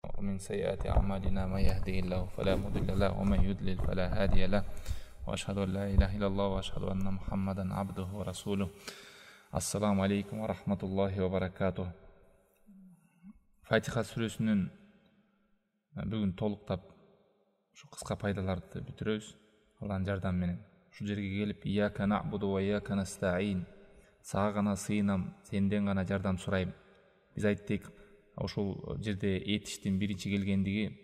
ومن سيئات أعمالنا من يهده الله فلا مضل له ومن يضلل فلا هادي له وأشهد أن لا إله إلا الله وأشهد أن محمدا عبده ورسوله. Ассаламу алейкум ва рахматуллахи ва баракатух. Фатиха сүресінен бүгін толықтап şu қысқа пайдаларды бүтірөбүз. Аллахтың жардамымен şu жерге келіп ияка набуду ва ияка настаин, сага гана сыйынам, сенден гана жардам сурайм. Биз айттык, ошол жерде этиштин биринчи келгендиги,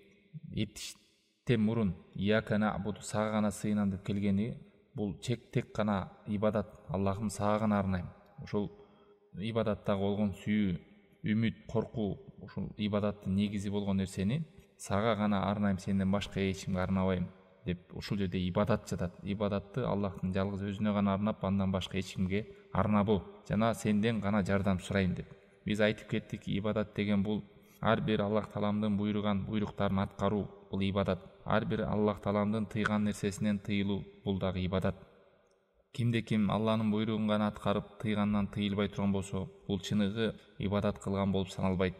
этиштен мурун ияка набуду, сага гана сыйынам деп келгендиги, бул тек гана ибадат, Аллахым сага гана арнайм. Ошол ибадаттагы болгон сүйүү, үмүт, коркуу, ошол ибадаттын негизи болгон нерсени сага гана арнайм, сенден башка эч кимге арнабайм деп ушул жерде ибадат жатат. Ибадатты Аллахтын жалгыз өзүнө гана арнап, андан башка эч кимге арнабоо жана сенден гана жардам сурайм деп. Биз айтып кеттик, ибадат деген бул ар бир Аллах Тааламдын буйруган буйруктарын аткаруу, бул ибадат. Ар бир Аллах Тааламдын тыйган нерсесинен тыйылуу, бул дагы ибадат. Кимде ким Алланын буйругун гана аткарып, тыйгандан тыйылбай турган болсо, бул чыныгы ибадат кылган болуп саналбайт.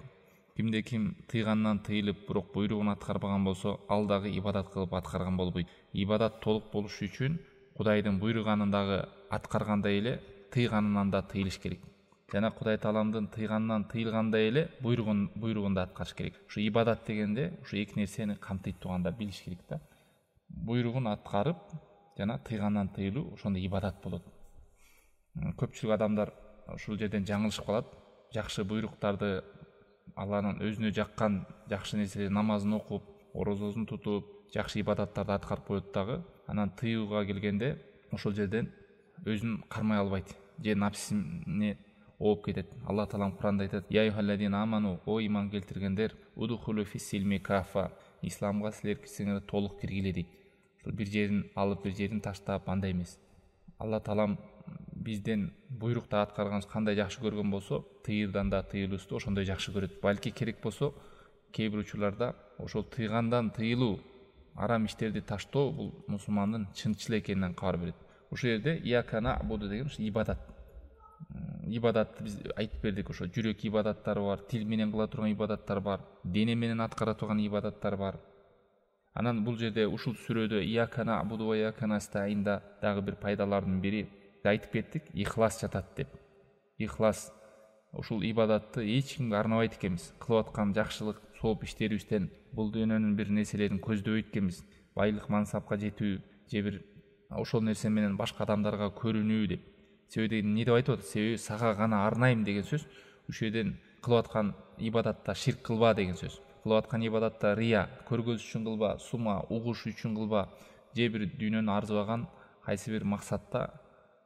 Кимде ким тыйгандан тыйылып, бирок буйругун аткарбаган болсо, ал дагы ибадат кылып аткарган болбойт. Ибадат толук болуш үчүн Кудайдын буйруганын дагы аткаргандай эле тыйганынан да тыйылыш керек. Жана Кудай Тааламдын тыйганынан тыйылгандай эле буйругун да аткарыш керек. Ушу ибадат дегенде ушу эки нерсени камтыйт турганда билиш керек да. Буйругун аткарып жана тыйгандан тыйылуу, ошондо ибадат болот. Көпчүлүк адамдар ушул жерден жаңылышып калат. Жакшы буйруктарды, Алланын өзүнө жаккан жакшы нерселер, намазын окуп, орозосун тутуп, жакшы ибадаттарды аткарып коет дагы, анан тыюуга келгенде ошол жерден өзүн кармай албайт, же напсисине ооп кетет. Аллах Таалам Куранда айтат: "Я айюхаллазина аману, о иман келтиргендер, удхулу фиссилми кафа, исламга силер кирсеңер толук киргиле" дейт. Бир жерин алып, бир жерин таштап, андай эмес. Алла Таалам бизден буйрукты аткарганыбыз кандай жакшы көргөн болсо, тыйырдан да тыйылуубузду ошондой жакшы көрөт. Балки керек болсо, кээ бир учурларда ошол тыйгандан тыйылуу, арам иштерди таштоо бул мусулмандын чынчыл экенинен кабар берет. Ошол жерде ияка набуду деген ушу ибадат. Ибадатты биз айтып бердик, ошо жүрөк ибадаттары бар, тил менен кыла турган ибадаттар бар, дене менен аткара турган ибадаттар бар. Анан бул жерде ушул сүрөдө ияка набуду ва ияка настаинда дагы бир пайдалардын бири, айтып кеттик, ихлас жатат деп. Ихлас, ушул ибадатты эч кимге арнабайт экенбиз. Кылып аткан жакшылык, сооп иштерибизден бул дүйнөнүн бир нерселерин көздөбөйт экенбиз. Байлык, мансапка жетүү, же бир ошол нерсе менен башка адамдарга көрүнүү деп. Себеби эмне деп айтып атат? Себеби сага гана арнайм деген сөз. Ушул жерден кылып аткан ибадатта ширк кылба деген сөз. Кылып аткан ибадатта рия, көргөз үчүн кылба, сума, угуш үчүн кылба, же бир дүйнөнү арзыбаган кайсы бир максатта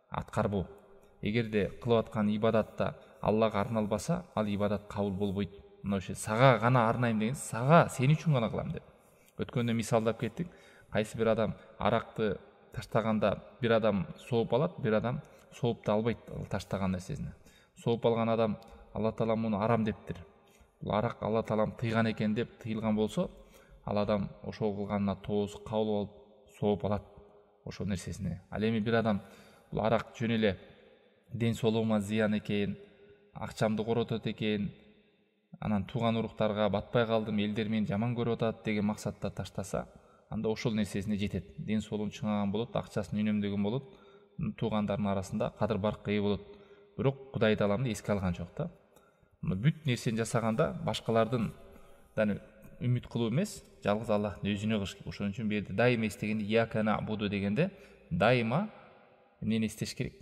аткарбоо. Эгерде кылып аткан ибадатта Аллага арналбаса, ал ибадат кабыл болбойт. Мына ошо сага гана арнайм деген, сага сен үчүн гана кылам деп. Өткөндө мисалдап кеттик. Кайсы бир адам аракты таштаганда бир адам сооп алат, бир адам сооп да албайт ал таштаган нерсесине. Сооп алган адам Алла Таалам муну арам дептир. Бул арак Алла Таалам тыйган экен деп тыйылган болсо, ал адам ошол кылганына тооз кабыл алып сооп алат ошол нерсесине. Ал эми бир адам бул арак жөн эле ден соолугума зыян экен, акчамды коротот экен, анан тууган уруктарга батпай калдым, элдер мени жаман көрүп атат деген максатта таштаса, анда ошол нерсесине жетет. Ден соолугун чыңаган болот, акчасын үнөмдөгөн болот, туугандардын арасында кадыр баркка ээ болот. Бирок Кудай Тааламды эске алган жок да. Бүт нерсени жасаганда башкалардын үмүт кылуу эмес, жалгыз Аллахтын өзүнө кылыш керек. Ошон үчүн бу жерде дайыма эстегенде ияка набуду дегенде дайыма эмнени эстеш керек?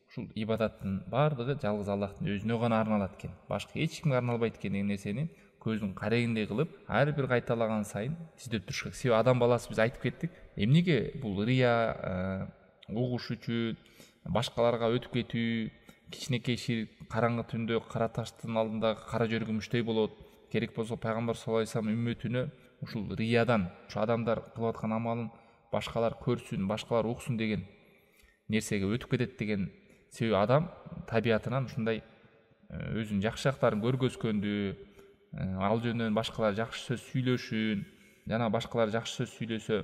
Ушул ибадаттын баардыгы жалгыз Аллахтын өзүнө гана арналат экен, башка эч кимге арналбайт экен деген нерсени көздүн карегиндей кылып, ар бир кайталаган сайын издеп туруш керек. Себеби адам баласы, биз айтып кеттик, эмнеге бул рия, угуш үчүн, башкаларга өтүп кетүү, кичинекей ширк, караңгы түндө кара таштын алдында кара жөргүмүчтөй болот. Керек болсо пайгамбар саллаллаху алейхи вассалам үммөтүнө ушул риядан, ушу адамдар кылып аткан амалын башкалар көрсүн, башкалар уксун деген нерсеге өтүп кетет деген. Себеби адам табиятынан ушундай өзүнүн жакшы жактарын көргөзгөндү, ал жөнүндө башкалар жакшы сөз сүйлөшүн, жана башкалар жакшы сөз сүйлөсө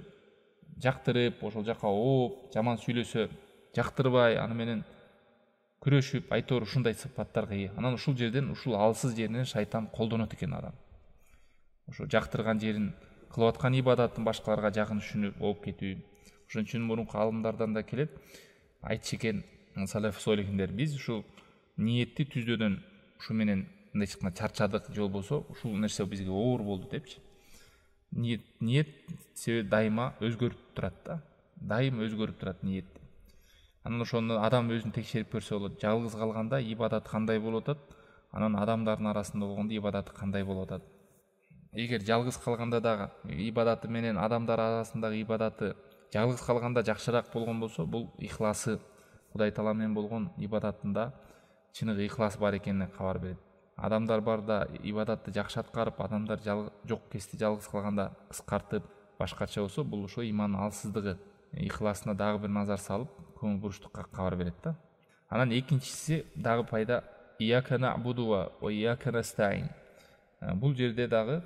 жактырып, ошол жака ооп, жаман сүйлөсө жактырбай, аны менен күрөшүп, айтор ушундай сыпаттарга ээ. Анан ушул жерден, ушул алсыз жеринен шайтан колдонот экен адам. ошо жактырган жерин кылып аткан ибадатын башкаларга жакын түшүнүп болуп кетүү. Ошон үчүн мурунку алымдардан да келет, айтчу экен салаф солихиндер, биз ушул ниетти түздөөдөн ушу менен мындай чыкканда чарчадык же болбосо ушул нерсе бизге оор болду депчи. Ниет себеби дайыма өзгөрүп турат да. Дайым өзгөрүп турат ниет. Анан ошону адам өзүн текшерип көрсө болот. Жалгыз калганда ибадат кандай болуп атат, анан адамдардын арасында болгондо ибадаты кандай болуп атат. Эгер жалгыз калганда дагы ибадаты менен адамдар арасындагы ибадаты жалгыз калганда жакшыраак болгон болсо, бул ихласы, Кудай Таала менен болгон ибадатында чыныгы ихлас бар экенине кабар берет. Адамдар барда ибадатты жакшы аткарып, адамдар жок кести жалгыз калганда кыскартып, башкача болсо, бул ошо имандын алсыздыгы, ихласына дагы бир назар салып, көңүл буруштукка кабар берет да. Анан экинчиси дагы пайда ияка набуду ва ияка настаин. Бул жерде дагы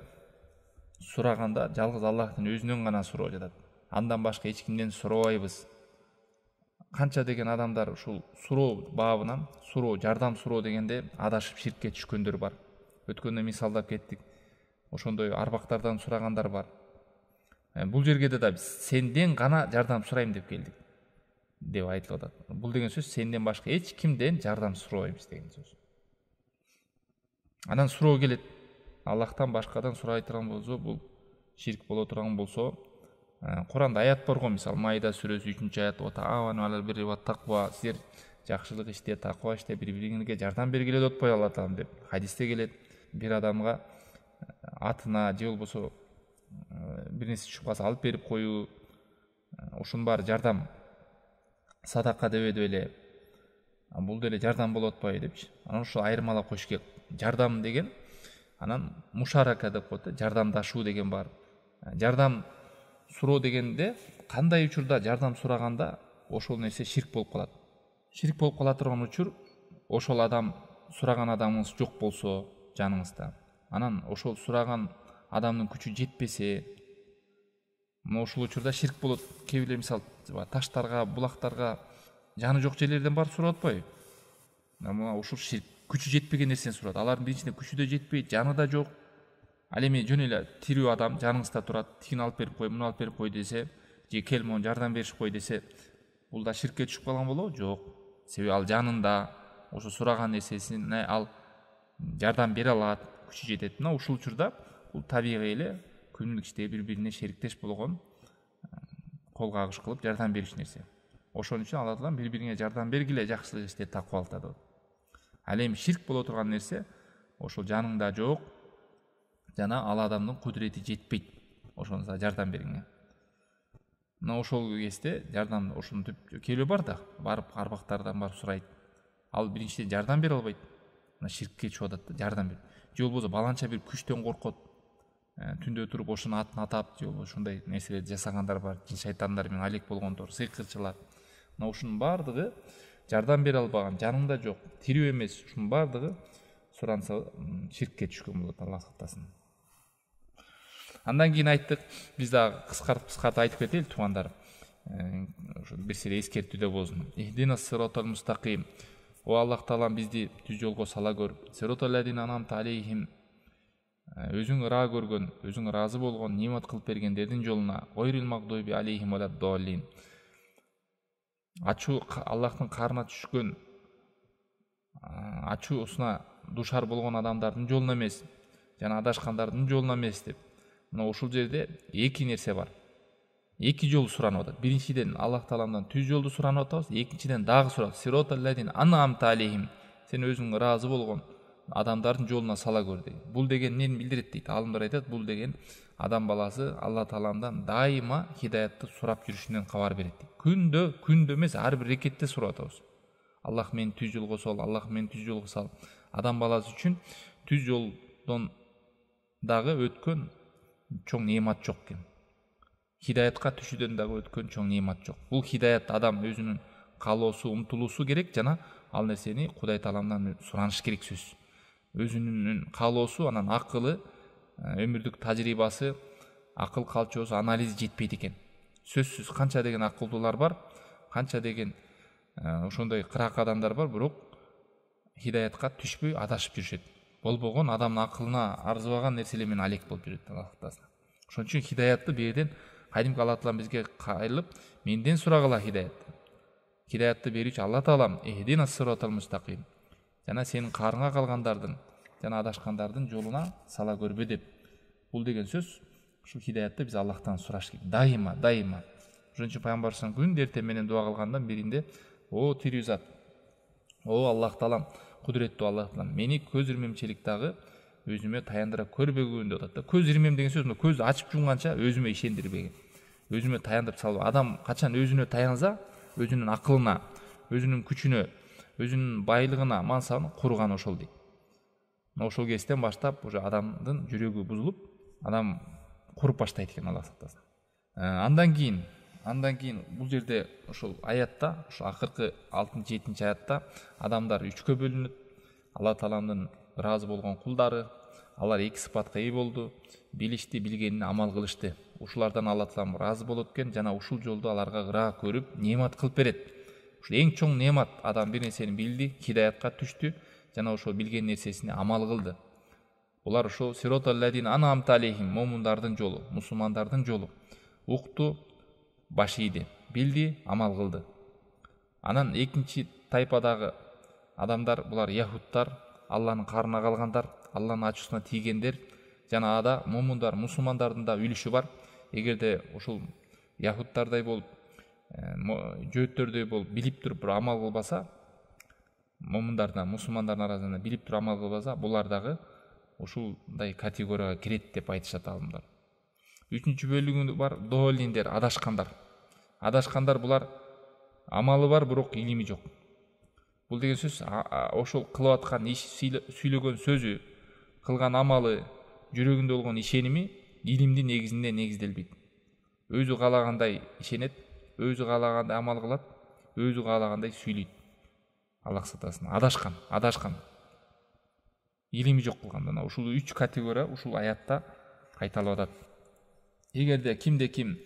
сураганда жалгыз Аллахтын өзүнөн гана суроо жатат. Андан башка эч кимден сурабайбыз. Канча деген адамдар ушул суроо бабынан, суроо, жардам суроо дегенде адашып ширкке түшкөндөр бар. Өткөндө мисалдап кеттик. Ошондой арбактардан сурагандар бар. Бул жерге да биз сенден гана жардам сурайм деп келдик деп айтылып атат. Бул деген сөз сенден башка эч кимден жардам сурабайбыз деген сөз. Анан суроо келет. Аллахтан башкадан сурай турган болсо, бул ширк боло турган болсо, Куранда аят бар го, мисалы Майда сүрөсү 3-аят: "Ва таавану алал бирри ва таква", силер жакшылык иште, таква иште бири-бириңерге жардам бергиле деп атпайбы Алла Таала деп. Хадисте келет, бир адамга атына же болбосо бир нерсе түшүп калса алып берип коюу, ушунун баары жардам, садака дебеди беле. Бул деле жардам болуп атпайбы депчи. Анан ошо айырмалап коюш керек. Жардам деген анан мушарака деп коет, жардамдашуу деген бар. Жардам суроо дегенде кандай учурда жардам сураганда ошол нерсе ширк болуп калат. Ширк болуп кала турган учур ошол адам, сураган адамыңыз жок болсо жаныңызда. Анан ошол сураган адамдын күчү жетпесе, ошол учурда ширк болот. Кээ бирler мисалы таштарга, булактарга, жаны жок жерлерден барып сурап атпайбы? Ушул ширк. Күчү жетпеген нерсени сурат. Алардын биринчиде күчү да жетпейт, жаны да жок. Ал эми жөн эле тирүү адам жаныңызда турат, тигини алып берип кой, муну алып берип кой десе, же кел мону жардам беришип кой десе, бул да ширкке түшүп калган болобу? Жок. Себеби ал жанында ошо сураган нерсесине ал жардам бере алат, күчү жетет. Мына ушул учурда бул табигый эле күнүлүк иште бири-бирине шериктеш болгон, кол кагыш кылып жардам бериш нерсе. Ошон үчүн Алла Таала бири-бириңе жардам бергиле, жакшылык иште, таквалыкта деп. Ал эми ширк боло турган нерсе ошол жаныңда жок, жана ал адамдын кудурети жетпейт ошонуна жардам бериңе. Мына ошол кезде жардам ошону келе бар да, барып арбактардан барып сурайт. Ал биринчиден жардам бере албайт. Мына ширкке чыгып атат да, жардам бер. Же болбосо баланча бир күчтөн коркот. Түндө туруп ошонун атын атап, же болбосо ушундай нерселерди жасагандар бар. Жин шайтандар менен алек болгондор, сыйкырчылар. Мына ушунун баардыгы жардам бере албаган, жаныңда жок, тирүү эмес, ушунун баардыгы суранса ширкке түшкөн болот, Алла сактасын. Андан кийин айттык, биз дагы кыскартып айтып кетели туугандар. Ошо бир сире эскертүүдө болсун. Ихдинас сиротал мустаким. О Аллах Таалам бизди түз жолго сала көр. Сиротал ладина анамта алейхим. Өзүң ыраа көргөн, өзүң ыраазы болгон, немат кылып бергендердин жолуна. Гойрил магдуби алейхим валад доллин. Ачуу Аллахтын карына түшкөн, ачуусуна душар болгон адамдардын жолуна эмес, жана адашкандардын жолуна эмес деп. Мына ушул жерде эки нерсе бар. Эки жол суранып атат. Биринчиден Аллах Тааламдан түз жолду суранып атабыз, экинчиден дагы сурап, сиротал ладин анамта алейхим. Сен өзүң ыраазы болгон адамдардын жолуна сала көр дейт. Бул деген эмнени билдирет дейт. Алымдар айтат, бул деген адам баласы Алла Тааламдан дайыма хидаятты сурап жүрүшүнөн кабар берет дейт. Күндө эмес, ар бир рекетте сурап атабыз. Аллах мени түз жолго сал, Аллах мени түз жолго сал. Адам баласы үчүн түз жолдон дагы өткөн чоң неемат жок экен. Хидаятка түшүүдөн дагы өткөн чоң неемат жок. Бул хидаят адам өзүнүн каалоосу, умтулуусу керек, жана ал нерсени Кудай Тааламдан сураныш керек сөз. Өзүнүн каалоосу, анан акылы, өмүрдүк тажрыйбасы, акыл калчоосу, анализи жетпейт экен. Сөзсүз канча деген акылдуулар бар, канча деген ошондой кырак адамдар бар, бирок хидаятка түшпөй адашып жүрүшөт. болбогон адамдын акылына арзыбаган нерселер менен алек болуп жүрөт Аллах Таала. Ошон үчүн хидаятты берден кадимки Алла Таалам бизге кайрылып, менден сурагыла хидаятты. Хидаятты берүүчү Алла Таалам эхдина сиротал мустаким. Жана сенин карыңа калгандардын, жана адашкандардын жолуна сала көрбө деп. Бул деген сөз ушул хидаятты биз Аллахтан сураш керек. Дайыма. Ошон үчүн пайгамбар күндө эртең менен дуа кылгандан биринде: "О тирүү зат, о Аллах Таалам, кудуреттүү Аллах Таалам, мени көз ирмемчилик дагы өзүмө таяндыра көрбөгүн" деп атат. Көз ирмем деген сөз көздү ачып жумганча өзүмө ишендирбеген. Өзүмө таяндырып салып, адам качан өзүнө таянса, өзүнүн акылына, өзүнүн күчүнө, өзүнүн байлыгына, мансабына курган ошол дейт. Ошол кезден баштап уже адамдын жүрөгү бузулуп, адам куруп баштайт экен, Алла сактасын. Андан кийин бул жерде ошол аятта, ошол акыркы 6-7 аятта адамдар 3кө бөлүнөт. Алла Тааламдын ыраазы болгон кулдары, алар 2 сыпатка ээ болду: билишти, билгенине амал кылышты. Ушулардан Алла Таалам ыраазы болот экен жана ушул жолду аларга ыраа көрүп, неамат кылып берет. Ушул эң чоң неамат. Адам бир нерсени билди, хидаятка түштү жана ошол билген нерсесине амал кылды. Булар ошол сиротал ладин анамта алейхим, момундардын жолу, мусулмандардын жолу. Укту, баш ийди, билди, амал кылды. Анан экинчи тайпадагы адамдар, булар яхудтар, Алланын карына калгандар, Алланын ачуусуна тийгендер, жана ада момундар, мусулмандардын да үлүшү бар. Эгерде ушул яхудтардай болуп, жөөттөрдөй болуп билип туруп бир амал кылбаса, момундардын, мусулмандардын арасында билип туруп амал кылбаса, булар дагы ушулдай категорияга кирет деп айтышат алымдар. Үчүнчү бөлүгү бар долиндер, адашкандар. Адашкандар булар амалы бар, бирок илими жок. Бул деген сөз ошол кылып аткан иш, сүйлөгөн сөзү, кылган амалы, жүрөгүндө болгон ишеними илимдин негизинде негизделбейт. Өзү каалагандай ишенет, өзү каалагандай амал кылат, өзү каалагандай сүйлөйт. Аллах сактасын. Адашкан. Илими жок кылганда ушул 3 категория ушул аятта кайталып атат. Эгерде кимде ким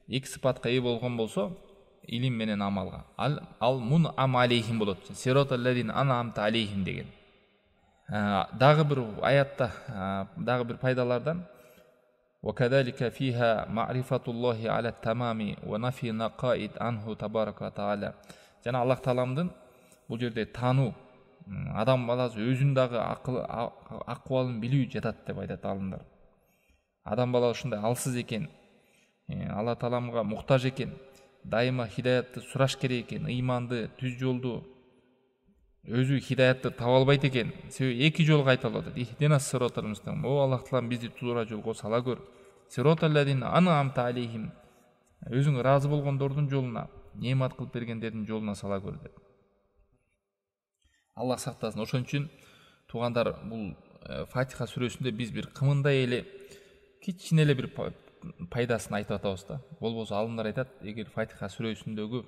2 сыпатка ээ болгон болсо, илим менен амалга, ал мун амалейхим болот. Сиротал ладин анамта алейхим деген. Дагы бир аятта, дагы бир пайдалардан: وَكَذَلِكَ فِيهَا مَعْرِفَةُ اللَّهِ عَلَى التَّمَامِ وَنَفِي نَقَائِدْ عَنْهُ تَبَارَكَ وَتَعَالَى. Жана Аллах Тааламдын бул жерде таануу, адам баласы өзүн дагы акыбалын билүү жатат деп айтат алымдар. Адам баласы ушундай алсыз экен, Алла Тааламга муктаж экен, дайыма хидаятты сураш керек экен, ыйманды, түз жолду, өзү хидаятты таба албайт экен. Себеби 2 жол кайталып атат. Ихдина сиротал мустаким. О Аллах Таалам, бизди туура жолго сала көр. Сиротал ладин анамта алейхим. Өзүң ыраазы болгондордун жолуна, неамат кылып бергендердин жолуна сала көр деп. Аллах сактасын. Ошон үчүн туугандар, бул Фатиха сүрөсүндө биз бир кымындай эле кичине эле бир пайдасын айтып атабыз да. Болбосо алымдар айтат, эгер Фатиха сүрөсүндөгү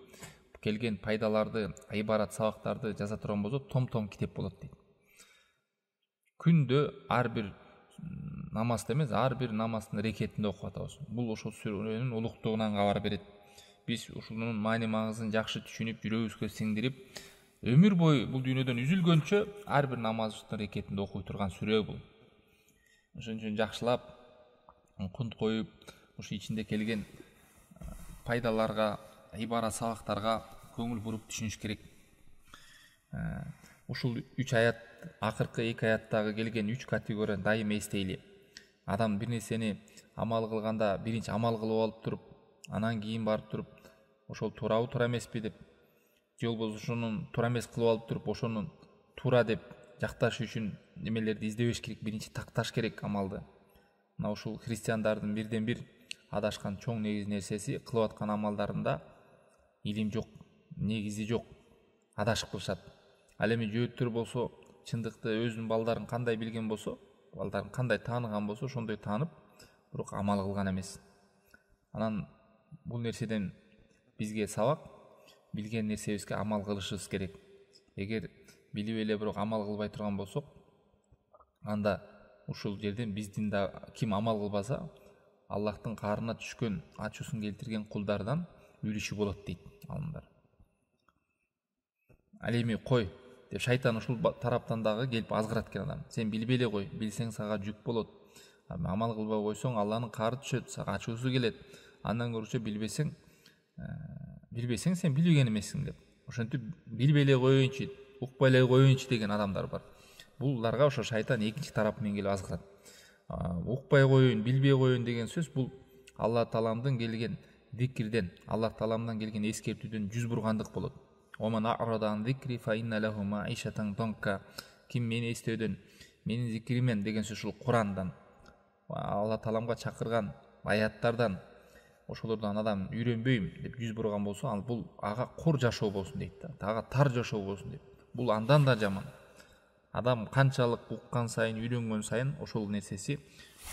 келген пайдаларды, айбарат сабактарды жаза турган болсо, том китеп болот дейт. Күндө ар бир намазда эмес, ар бир намаздын рекетинде окуп атабыз. Бул ошол сүрөнүн улуктугунан кабар берет. Биз ушунун маани маңызын жакшы түшүнүп, жүрөгүбүзгө сиңдирип, өмүр бою бул дүйнөдөн үзүлгөнчө ар бир намаздын рекетинде окуй турган сүрө бул. Ошон үчүн жакшылап кунт коюп, ушу ичинде келген пайдаларга, айбарат сабактарга көңүл буруп түшүнүш керек. Ушул 3 аят, акыркы 2 аяттагы келген 3 категория дайыма эстейли. Адам бир нерсени амал кылганда биринчи амал кылып алып туруп, анан кийин барып туруп, ошол туурабы, туура эмеспи деп, же болбосо ошонун туура эмес кылып алып туруп, ошонун туура деп жакташ үчүн немелерди издебеш керек, биринчи такташ керек амалды. Мына ушул христиандардын бирден бир адашкан чоң негиз нерсеси, кылып аткан амалдарында илим жок, негизи жок, адашып кылышат. Ал эми жөөттөр болсо, чындыкты өзүнүн балдарын кандай билген болсо, балдарын кандай тааныган болсо, ошондой таанып, бирок амал кылган эмес. Анан бул нерседен бизге сабак, билген нерсебизге амал кылышыбыз керек. Эгер билип эле бирок амал кылбай турган болсок, анда ушул жерден биздин да ким амал кылбаса, Аллахтын карына түшкөн, ачуусун келтирген кулдардан үлүшү болот дейт алымдар. Ал эми кой, деп шайтан ушул тараптан дагы келип азгырат экен адам. Сен билбей эле кой, билсең сага жүк болот. Амал кылбай койсоң Алланын каары түшөт, сага ачуусу келет. Андан көрүүчө билбесең сен билбеген эмессиң деп. Ошентип билбей эле коеюнчу, укпай эле коеюнчу деген адамдар бар. Буларга ошо шайтан экинчи тарап менен келип азгырат. Укпай коеюн, билбей коеюн деген сөз бул Алла Тааламдын келген зикирден, Алла Тааламдан келген эскертүүдөн жүз бургандык болот. Оман арадан зикри фа инна лаху маишатан донка. Ким мени эстөөдөн, менин зикиримен деген сөз ушул Курандан, Алла Тааламга чакырган аяттардан ошолордон адам үйрөнбөйм деп жүз бурган болсо, ал бул ага кор жашоо болсун дейт да. Ага тар жашоо болсун дейт. Бул андан да жаман. Адам канчалык уккан сайын, үйрөнгөн сайын ошол нерсеси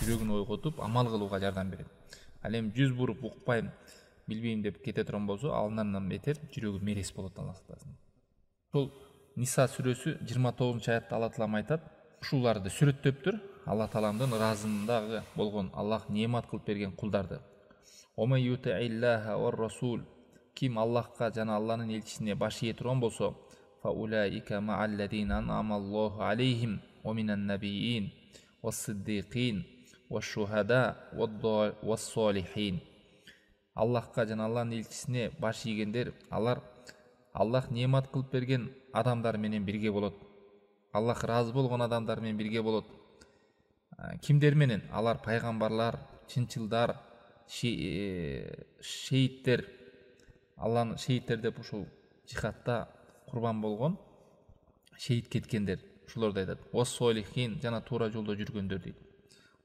жүрөгүн ойготуп, амал кылууга жардам берет. Ал эми жүз буруп укпайм, билбейм деп кете турган болсо, андан бетер жүрөгү мерес болот Алла сактасын. Ошол Ниса сүрөсү 29-аятта Алла Таалам айтат, ушуларды сүрөттөптүр Алла Тааламдын ыраазындагы болгон Аллах неемат кылып берген кулдарды. Ома ютаиллаха вар расул, ким Аллахка жана Алланын элчисине баш ие турган болсо, фа улаика ма'алладина ан'амаллаху алейхим ва минан набийин вас-сиддиқин ваш-шухада вас-солихин. Аллахка жана Алланын элчисине баш ийгендер, алар Аллах неемат кылып берген адамдар менен бирге болот. Аллах ыраазы болгон адамдар менен бирге болот. Кимдер менен? Алар пайгамбарлар, чынчылдар, шейиттер. Алланын шейиттер деп ушул жихадта курбан болгон, шейит кеткендер. Ушуларды айтат. Вас-солихин, жана туура жолдо жүргөндөр дейт.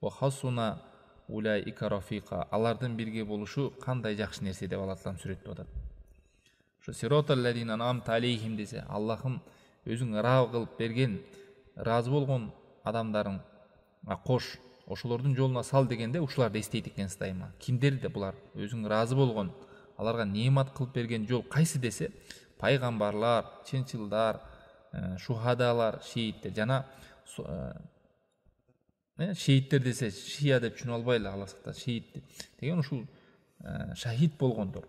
Ва хасуна улаика рафиqa. Алардын бирге болушу кандай жакшы нерсе деп Алла Таалам сүрөттөп атат. Ошо сироталлазина ан'амта алейхим десе, Аллахым өзүң ыраазы кылып берген, ыраазы болгон адамдарың кош, ошолордун жолуна сал дегенде ушуларды эстейт экенсиз дайыма. Кимдер де булар? Өзүң ыраазы болгон, аларга неемат кылып берген жол кайсы десе, пайгамбарлар, чынчылдар, шухадалар, шейиттер. Жана шейиттер десе, шия деп түшүнүп албайлы, Алла сактасын, шейит деген ушул шахид болгондор.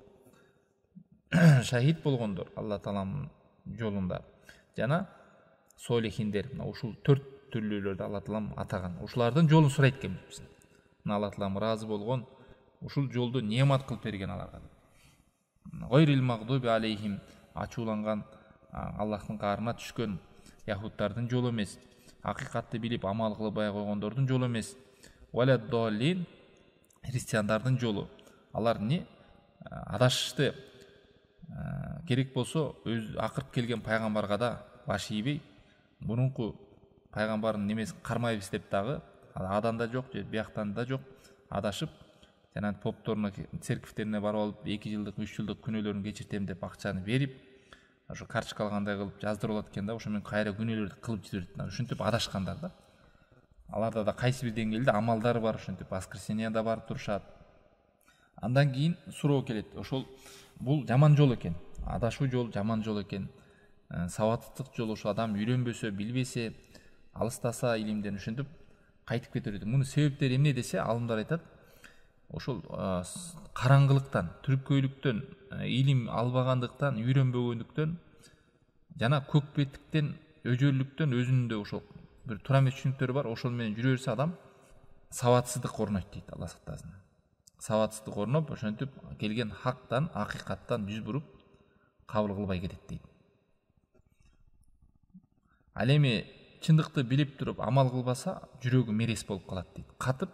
Шахид болгондор Алла Тааламдын жолунда. Жана солихиндер. Ушул 4 түрлүүлөрдү Алла Таалам атаган. Ушулардын жолун сурайт экен бизден. Алла Таалам ыраазы болгон, ушул жолду неемат кылып берген аларга. Гайрил магдуби алейхим, ачууланган, Аллахтын каарына түшкөн яхудтардын жолу эмес. Акыйкатты билип амал кылбай койгондордун жолу эмес. Валад доллин, христиандардын жолу. Алар не адашышты. Керек болсо өз акырып келген пайгамбарга да баш ийбей, мурунку пайгамбардын немесин кармайбыз деп дагы аданда жок, же бияктан да жок, адашып, жана попторуна, церковтерине барып алып 2 жылдык, 3 жылдык күнөөлөрүн кечиртем деп акчаны берип, ошо карточка алгандай кылып жаздырып алат экен да, ошо менен кайра күнөөлөрдү кылып жиберет. Ушинтип адашкандар да. Аларда да кайсы бир деңгээлде амалдар бар, ушинтип воскресеньеда барып турушат. Андан кийин суроо келет. Ошол бул жаман жол экен. Адашуу жол жаман жол экен. Сабаттык жол, ошо адам үйрөнбөсө, билбесе, алыстаса илимден, ушинтип кайтып кетет. Муну себептери эмне десе, алымдар айтат. Ошол караңгылыктан, түркөйлүктөн, илим албагандыктан, үйрөнбөгөндүктөн жана көкпеттиктен, өжөрлүктөн өзүндө ошол бир туура эмес түшүнүктөр бар. Ошол менен жүрө берсе адам сабатсыздык орнойт дейт, Алла сактасын. Сабатсыздык орноп, ошентип келген хактан, акыйкаттан жүз буруп кабыл кылбай кетет дейт. Ал эми чындыкты билип туруп амал кылбаса, жүрөгү мерес болуп калат дейт. Катып,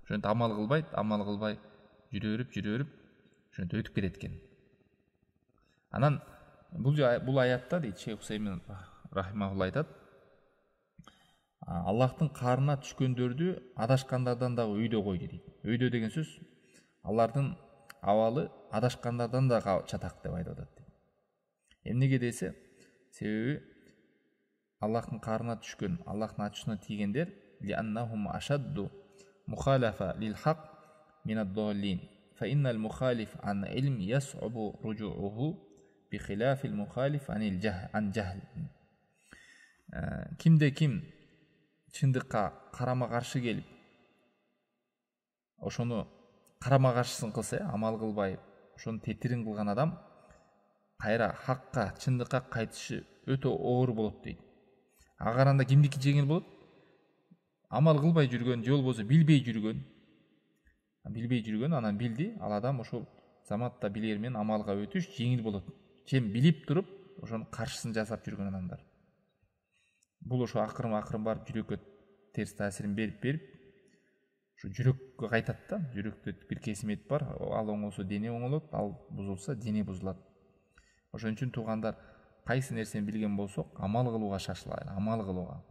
ошентип амал кылбай жүрө берип, ошентип өтүп кетет экен. Анан бул аятта дейт Шейх Усаймин рахимахулла айтат, Аллахтын каарына түшкөндөрдү адашкандардан дагы өйдө койду дейт. Өйдө деген сөз алардын абалы адашкандардан да чатак деп айтып атат. Эмнеге десе, себеби Аллахтын каарына түшкөн, Аллахтын ачуусуна тийгендер лианнахум ашадду мухалафа лил хак минад доллин фа иннал мухалиф ан илм яс'убу руджууху би хилафил мухалиф ан жахл. Кимде ким чындыкка карама каршы келип, ошону карама каршысын кылса, амал кылбай, ошону тетирин кылган адам кайра хакка, чындыкка кайтышы өтө оор болот дейт. Агаранда кимдики жеңил болот? Амал кылбай жүргөн же болбосо билбей жүргөн. Билбей жүргөн, анан билди, ал адам ошол заматта билер менен амалга өтүш жеңил болот. Чем билип туруп, ошонун каршысын жасап жүргөн адамдар. Бул ошо акырын барып жүрөккө терс таасирин берип, ошо жүрөккө кайтат да. Жүрөктө бир кесимет бар, ал оңолсо дене оңолот, ал бузулса дене бузулат. Ошон үчүн туугандар, кайсы нерсени билген болсок, амал кылууга шашылайлы, амал кылууга.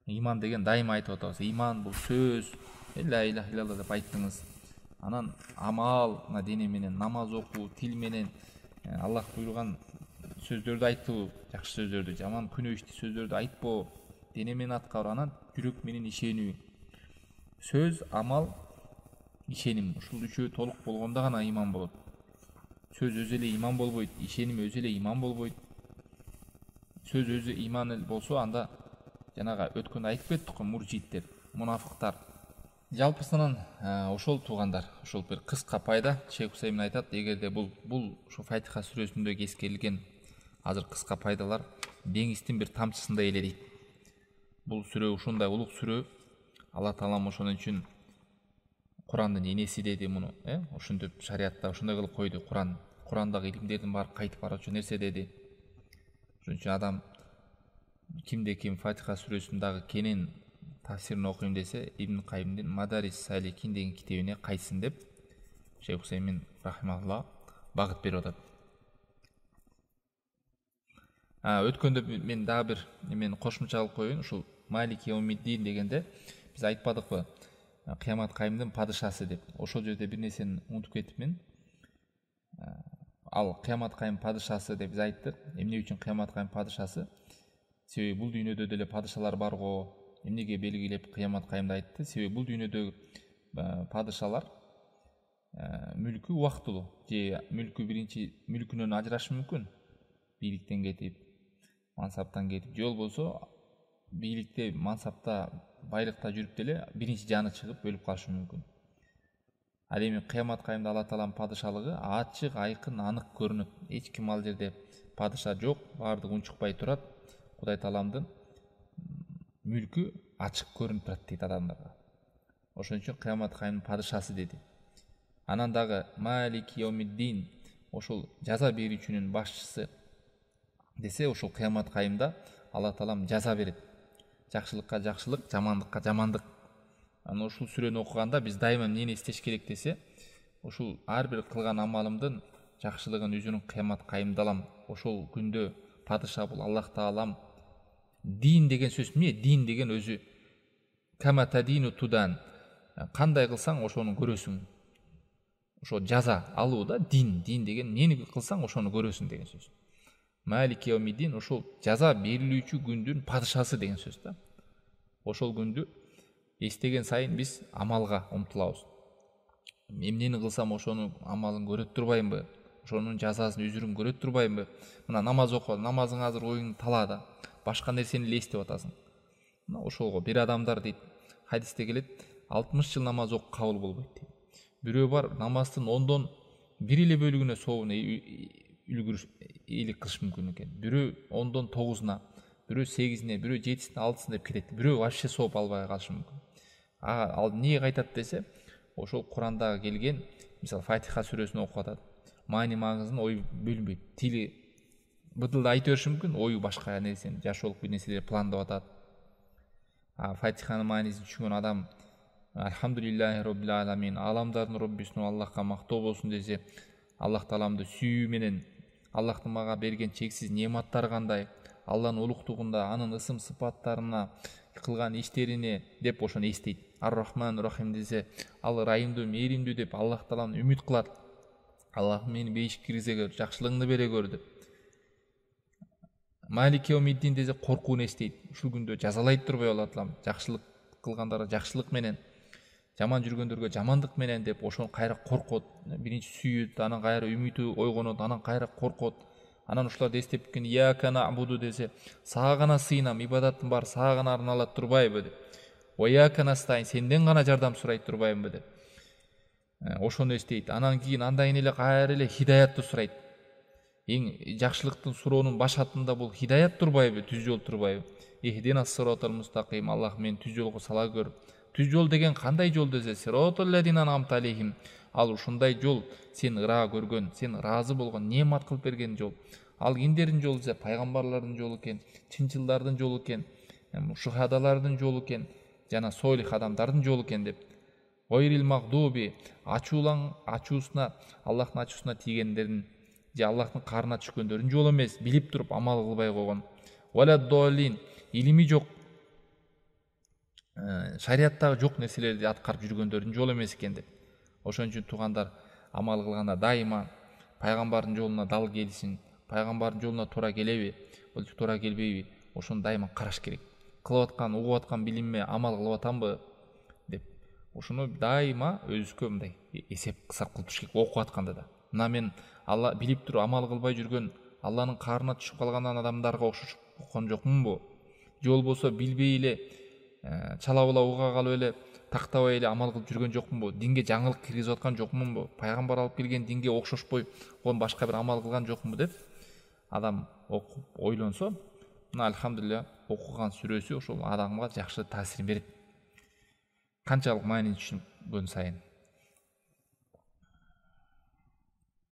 Иман деген дайыма айтып атабыз. Иман бул сөз, ла иляха илlallah деп айттыңыз. Анан амал, дене менен намаз окуу, тил менен Аллах буйруган сөздөрдү айтуу, жакшы сөздөрдү, жаман күнөөштүү сөздөрдү айтпоо, дене менен аткаруу, анан жүрөк менен ишенүү. Сөз, амал, ишеним. Ушул үчөө толук болгондо гана иман болот. Сөз өзү эле иман болбойт, ишеним өзү эле иман болбойт. Сөз өзү иман болсо, анда жанагы өткөндө айтып кеттик го, муржиттер, мунафыктар. Жалпысынан ошол туугандар, ошол бир кыска пайда. Шейх Усаймин айтат, эгерде бул ошо Фатиха сүрөсүндө эскерилген азыр кыска пайдалар деңиздин бир тамчысындай эле дейт. Бул сүрө ушундай улук сүрө. Алла таалам ошон үчүн Курандын энеси деди муну, ошентип шариатта ошондой кылып койду. Курандагы илимдердин баары кайтып барчу нерсе деди. Ошон үчүн адам кимде ким Фатиха сүрөсүндагы кенен тафсирин окуйм десе, Ибн Кайымдын Мадарис Саликин деген китебине кайтсын деп Шейх Усаймин рахимахулла багыт берип атат. Өткөндө мен дагы бир мен кошумча кылып коеюн. Ушул Малик Яумиддин дегенде биз айтпадыкпы? Кыямат кайымдын падышасы деп. Ошол жерде бир нерсени унутуп кетипмин. Ал Кыямат кайым падышасы деп биз айттык. Эмне үчүн Кыямат кайым падышасы? Себеби бул дүйнөдө деле падышалар бар го. Эмнеге белгилеп Кыямат кайымды айтты? Себеби бул дүйнөдөгү падышалар мүлкү убактылуу, же мүлкүнөн ажырашы мүмкүн. Бийликтен кетип, мансаптан кетип, же болбосо бийликте, мансапта, байлыкта жүрүп деле биринчи жаны чыгып өлүп калышы мүмкүн. Ал эми Кыямат кайымда Алла тааланын падышалыгы ачык, айкын, анык көрүнөт. Эч ким ал жерде падыша жок, баардыгы унчукпай турат. Кудай тааламдын мүлкү ачык көрүнүп турат дейт адамдарга. Ошон үчүн Кыямат кайымдын падышасы деди. Анан дагы Малик Яумиддин, ошол жаза берүүчүнүн башчысы десе, ошол Кыямат кайымда Алла таалам жаза берет. Жакшылыкка жакшылык, жамандыкка жамандык. Анан ушул сүрөнү окуганда биз дайыма эмнени эстеш керек десе, ушул ар бир кылган амалымдын жакшылыгын өзүнүн Кыямат кайымда алам. Ошол күндө падыша бул Аллах таалам. Дин деген сөз эмне? Дин деген өзү кама тадину тудан. Кандай кылсаң ошону көрөсүң. Ошо жаза алуу да, дин деген эмнени кылсаң ошону көрөсүң деген сөз. Малик Яумиддин ошол жаза берилүүчү күндүн падышасы деген сөз да. Ошол күндү эстеген сайын биз амалга умтулабыз. Эмнени кылсам ошонун амалын көрөт турбаймбы? Ошонун жазасын үзүрүн көрөт турбаймбы? Мына намаз окуп, намазың азыр оюң талаада, башка нерсени эле эстеп атасың. Мына ошолго бир адамдар дейт, хадисте келет, 60 жыл намаз окуп кабыл болбойт дейт. Бирөө бар, намаздын 10дон 1 эле бөлүгүнө сообуна үлгүрүш элек кылыш мүмкүн экен. Бирөө 10дон 9уна, бирөө 8ине, бирөө 7сине, 6сына деп кетет. Бирөө вообще сооп албай калышы мүмкүн. Ал эмнеге кайтат десе, ошол Курандагы келген, мисалы Фатиха сүрөсүн окуп атат. Маани маңызын ой бөлүнбөйт. Тили быдылда айта бериши мүмкүн, ою башка нерсени, жашоолук бир нерселерди пландап атат. Фатиханын маанисин түшүнгөн адам Альхамдулиллахи роббил аламин, аламдардын роббисине Аллахка мактоо болсун десе, Аллах тааламды сүйүү менен Аллахтын мага берген чексиз неаматтары кандай, Алланын улуктугунда, анын ысым сыпаттарына, кылган иштерине деп ошону эстейт. Ар-Рахман Рахим десе, ал райымдуу, мээримдүү деп Аллах тааламды үмүт кылат. Аллах мени бейишке киргизе көр, жакшылыгыңды бере көр деп. Малик Яумиддин десе коркууну эстейт. Ушул күндө жазалайт турбай Алла таалам, жакшылык кылгандарга жакшылык менен, жаман жүргөндөргө жамандык менен деп ошону кайра коркот. Биринчи сүйөт, анан кайра үмүтү ойгонот, анан кайра коркот. Анан ушуларды эстеп кеткен, ияка набуду десе, сага гана сыйынам, ибадаттын баары сага гана арналат турбайбы деп. Ияка настаин, сенден гана жардам сурайт турбаймбы деп. Ошону эстейт. Анан кийин андан эле кайра эле хидаятты сурайт. Эң жакшылыктын суроонун баш атында бул хидаят турбайбы, түз жол турбайбы? Ихдинас сиротал мустаким, Аллах мени түз жолго сала көр. Түз жол деген кандай жол десе, сиротал лазина ан'амта алейхим. Ал ушундай жол, сен ыраа көргөн, сен ыраазы болгон, неамат кылып берген жол. Ал кимдердин жолу десе, пайгамбарлардын жолу экен, чынчылдардын жолу экен, шухадалардын жолу экен, жана солих адамдардын жолу экен деп. Ойрил магдуби, ачуусуна, Аллахтын ачуусуна тийгендердин же Аллахтын карына түшкөндөрдүн жолу эмес, билип туруп амал кылбай койгон. Валаддолин, илими жок, шариаттагы жок нерселерди аткарып жүргөндөрдүн жолу эмес экен деп. Ошон үчүн туугандар, амал кылганда дайыма пайгамбардын жолуна дал келишин, пайгамбардын жолуна туура келеби, болчу туура келбейби, ошону дайыма караш керек. Кылып аткан, угуп аткан билимме амал кылып атамбы деп. Ошону дайыма өзүбүзгө мындай эсеп кысап кылып туруш керек, окуп атканда да. Мына мен Алла билип туруп амал кылбай жүргөн, Алланын карына түшүп калган адамдарга окшошуп калган жокмунбу? Же болбосо билбей эле чала була уга калып эле тактабай эле амал кылып жүргөн жокмунбу? Динге жаңылык киргизип аткан жокмунбу? Пайгамбар алып келген динге окшошпой кон башка бир амал кылган жокмунбу деп адам окуп ойлонсо, мына альхамдулилля окуган сүрөсү ошол адамга жакшы таасирин берет. Канчалык маани түшүнгөн сайын